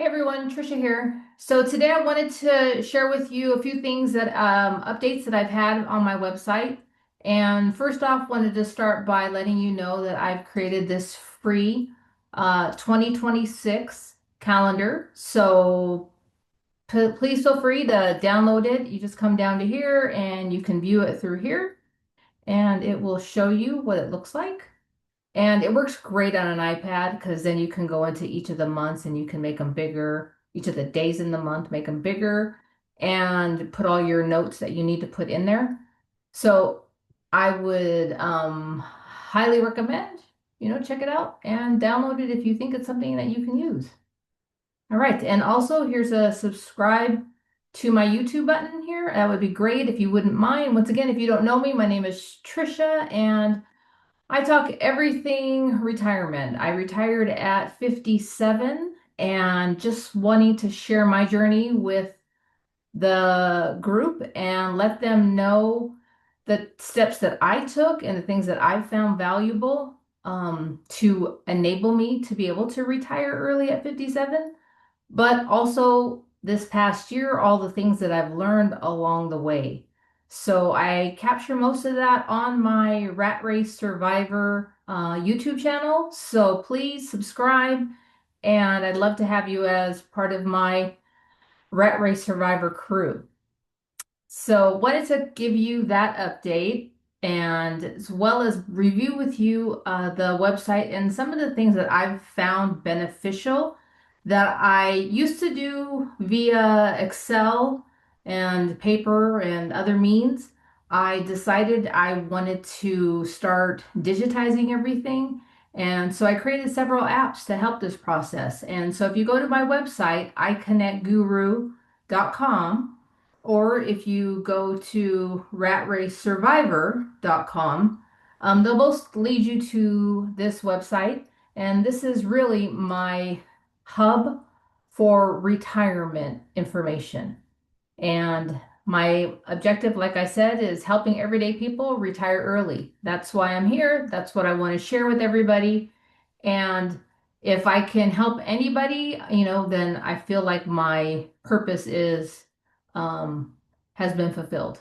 Hey everyone, Trisha here. So today I wanted to share with you a few things that updates that I've had on my website. And first off, wanted to start by letting you know that I've created this free 2026 calendar. So please feel free to download it. You just come down to here and you can view it through here, and it will show you what it looks like. And it works great on an iPad because then you can go into each of the months and you can make them bigger. Each of the days in the month, make them bigger and put all your notes that you need to put in there. So I would highly recommend, check it out and download it if you think it's something that you can use. All right. And also here's a subscribe to my YouTube button here. That would be great if you wouldn't mind. Once again, if you don't know me, my name is Trisha and I talk everything retirement. I retired at 57 and just wanting to share my journey with the group and let them know the steps that I took and the things that I found valuable to enable me to be able to retire early at 57, but also this past year, all the things that I've learned along the way. So I capture most of that on my Rat Race Survivor YouTube channel. So please subscribe, and I'd love to have you as part of my Rat Race Survivor crew. So wanted to give you that update and as well as review with you the website and some of the things that I've found beneficial that I used to do via Excel and paper and other means. I decided I wanted to start digitizing everything. And so I created several apps to help this process. And so if you go to my website, iconnectguru.com, or if you go to ratracesurvivor.com, they'll both lead you to this website. And this is really my hub for retirement information. And my objective, like I said, is helping everyday people retire early. That's why I'm here. That's what I want to share with everybody. And if I can help anybody, then I feel like my purpose is um, has been fulfilled.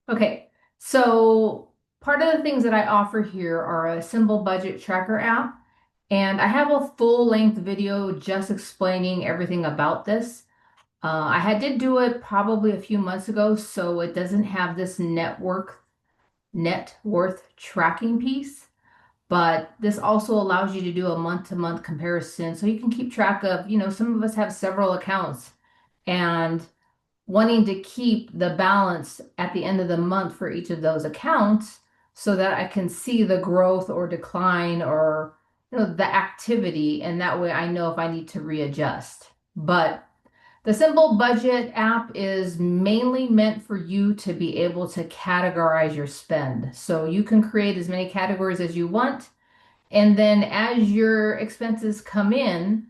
Okay, so part of the things that I offer here are a simple budget tracker app, and I have a full-length video just explaining everything about this. Did do it probably a few months ago, so it doesn't have this net worth tracking piece. But this also allows you to do a month-to-month comparison, so you can keep track of, some of us have several accounts and wanting to keep the balance at the end of the month for each of those accounts so that I can see the growth or decline or the activity, and that way I know if I need to readjust. But the Simple Budget app is mainly meant for you to be able to categorize your spend. So you can create as many categories as you want. And then as your expenses come in,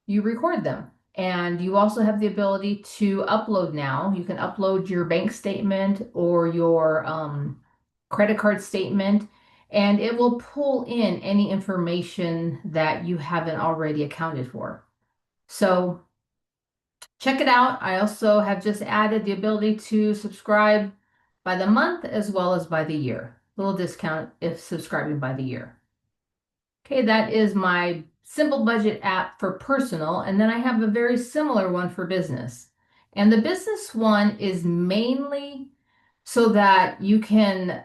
you record them. And you also have the ability to upload now. You can upload your bank statement or your credit card statement, and it will pull in any information that you haven't already accounted for. So check it out. I also have just added the ability to subscribe by the month as well as by the year. Little discount if subscribing by the year. Okay, that is my simple budget app for personal, and then I have a very similar one for business. And the business one is mainly so that you can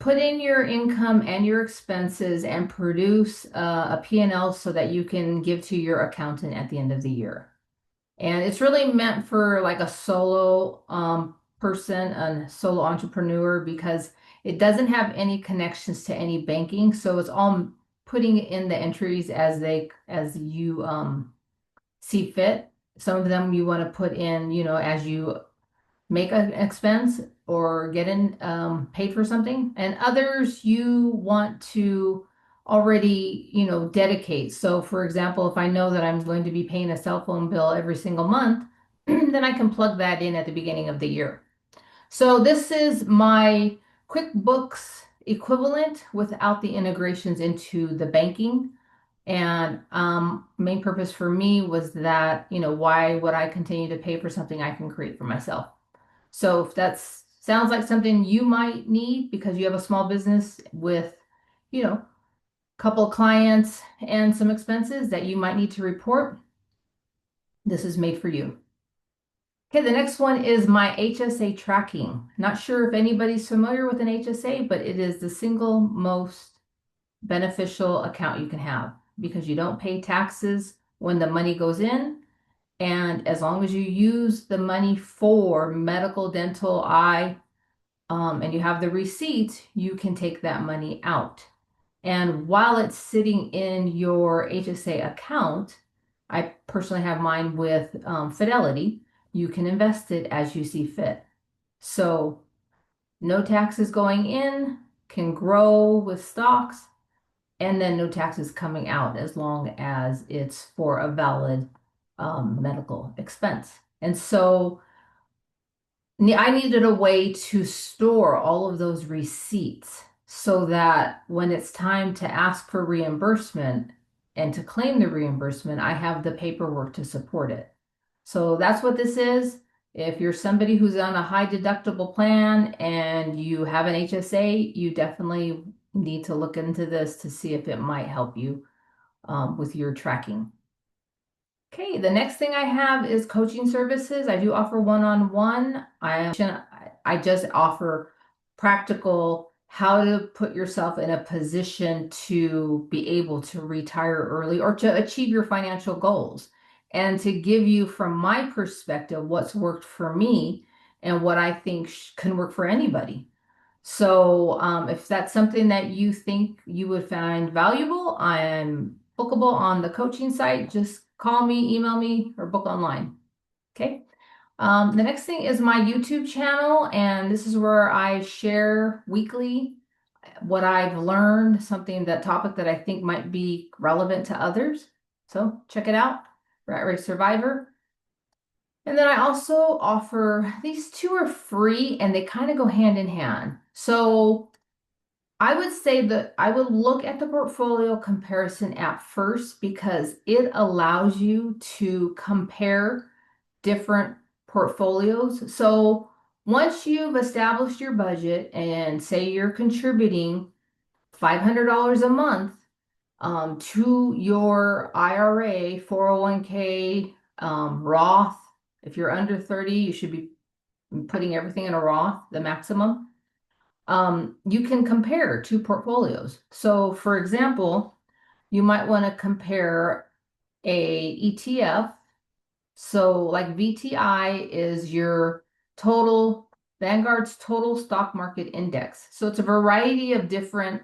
put in your income and your expenses and produce a P&L so that you can give to your accountant at the end of the year. And it's really meant for like a solo person, a solo entrepreneur, because it doesn't have any connections to any banking. So it's all putting in the entries as you see fit. Some of them you want to put in, as you make an expense or get in paid for something, and others you want to already dedicate. So for example, if I know that I'm going to be paying a cell phone bill every single month, then I can plug that in at the beginning of the year. So this is my QuickBooks equivalent without the integrations into the banking. And main purpose for me was that, why would I continue to pay for something I can create for myself? So if that sounds like something you might need because you have a small business with, a couple of clients and some expenses that you might need to report, this is made for you. Okay, the next one is my HSA tracking. Not sure if anybody's familiar with an HSA, but it is the single most beneficial account you can have because you don't pay taxes when the money goes in. And as long as you use the money for medical, dental, eye, and you have the receipt, you can take that money out. And while it's sitting in your HSA account, I personally have mine with Fidelity. You can invest it as you see fit. So no taxes going in, can grow with stocks, and then no taxes coming out as long as it's for a valid medical expense. And so I needed a way to store all of those receipts so that when it's time to ask for reimbursement and to claim the reimbursement, I have the paperwork to support it. So that's what this is. If you're somebody who's on a high deductible plan and you have an HSA, you definitely need to look into this to see if it might help you with your tracking. Okay, the next thing I have is coaching services. I do offer one-on-one. I just offer practical how to put yourself in a position to be able to retire early or to achieve your financial goals and to give you from my perspective what's worked for me and what I think can work for anybody. So, if that's something that you think you would find valuable, I am bookable on the coaching site. Just call me, email me, or book online. Okay. The next thing is my YouTube channel, and this is where I share weekly what I've learned, that topic that I think might be relevant to others. So check it out, Rat Race Survivor. And then I also offer these two are free and they kind of go hand in hand. So I would say that I would look at the portfolio comparison app first because it allows you to compare different portfolios. So once you've established your budget and say you're contributing $500 a month to your IRA, 401k, Roth, if you're under 30, you should be putting everything in a Roth, the maximum. You can compare two portfolios. So for example, you might want to compare a ETF. So like VTI is your total, Vanguard's total stock market index. So it's a variety of different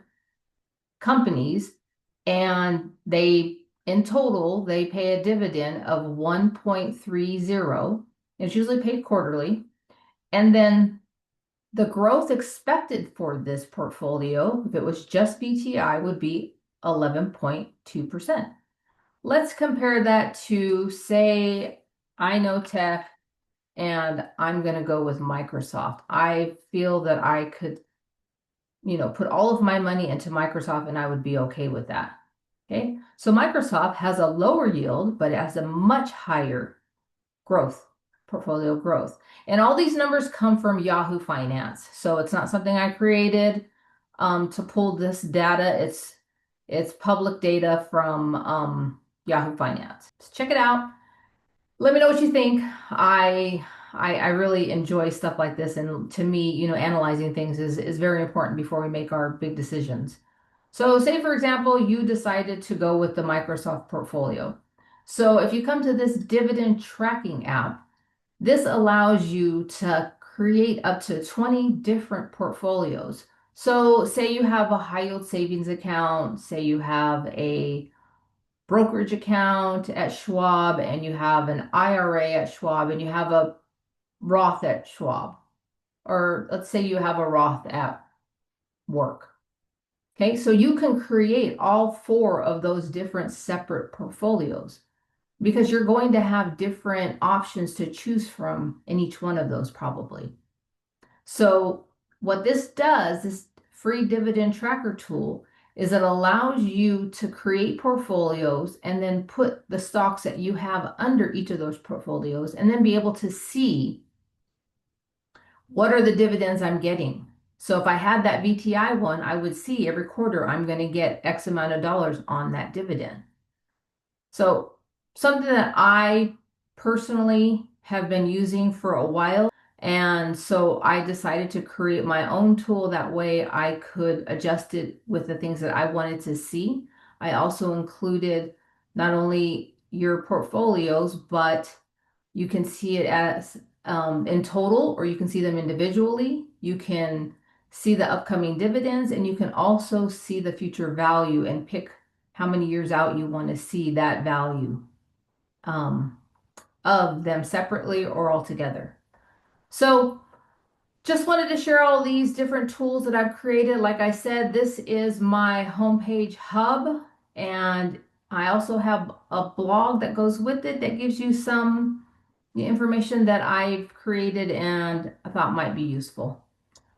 companies and in total, they pay a dividend of 1.30. It's usually paid quarterly. And then the growth expected for this portfolio, if it was just BTI, would be 11.2%. Let's compare that to, say, I know tech, and I'm going to go with Microsoft. I feel that I could, put all of my money into Microsoft and I would be okay with that. Okay, so Microsoft has a lower yield, but it has a much higher growth, portfolio growth. And all these numbers come from Yahoo Finance. So it's not something I created to pull this data. It's public data from Yahoo Finance. So check it out. Let me know what you think. I really enjoy stuff like this. And to me, analyzing things is very important before we make our big decisions. So say, for example, you decided to go with the Microsoft portfolio. So if you come to this dividend tracking app, this allows you to create up to 20 different portfolios. So say you have a high yield savings account, say you have a brokerage account at Schwab, and you have an IRA at Schwab, and you have a Roth at Schwab. Or let's say you have a Roth at work. Okay, so you can create all four of those different separate portfolios because you're going to have different options to choose from in each one of those probably. So what this does, this free dividend tracker tool, is it allows you to create portfolios and then put the stocks that you have under each of those portfolios and then be able to see what are the dividends I'm getting. So if I had that VTI one, I would see every quarter I'm going to get X amount of dollars on that dividend. So something that I personally have been using for a while. And so I decided to create my own tool. That way I could adjust it with the things that I wanted to see. I also included not only your portfolios, but you can see it as in total, or you can see them individually. You can see the upcoming dividends, and you can also see the future value and pick how many years out you want to see that value um, of them separately or all together. So just wanted to share all these different tools that I've created. Like I said, this is my homepage hub, and I also have a blog that goes with it that gives you some information that I've created and I thought might be useful.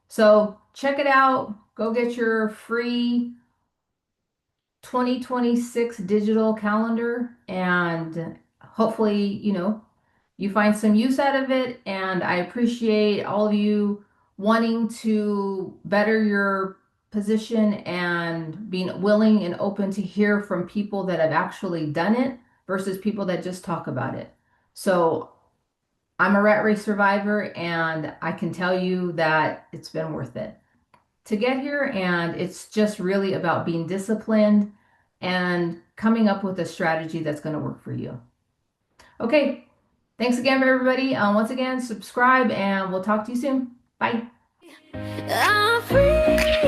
So check it out. Go get your free 2026 digital calendar, and hopefully, you find some use out of it. And I appreciate all of you wanting to better your position and being willing and open to hear from people that have actually done it versus people that just talk about it. So I'm a rat race survivor, and I can tell you that it's been worth it to get here. And it's just really about being disciplined and coming up with a strategy that's going to work for you. Okay. Thanks again for everybody. Once again, subscribe and we'll talk to you soon. Bye. I'm free.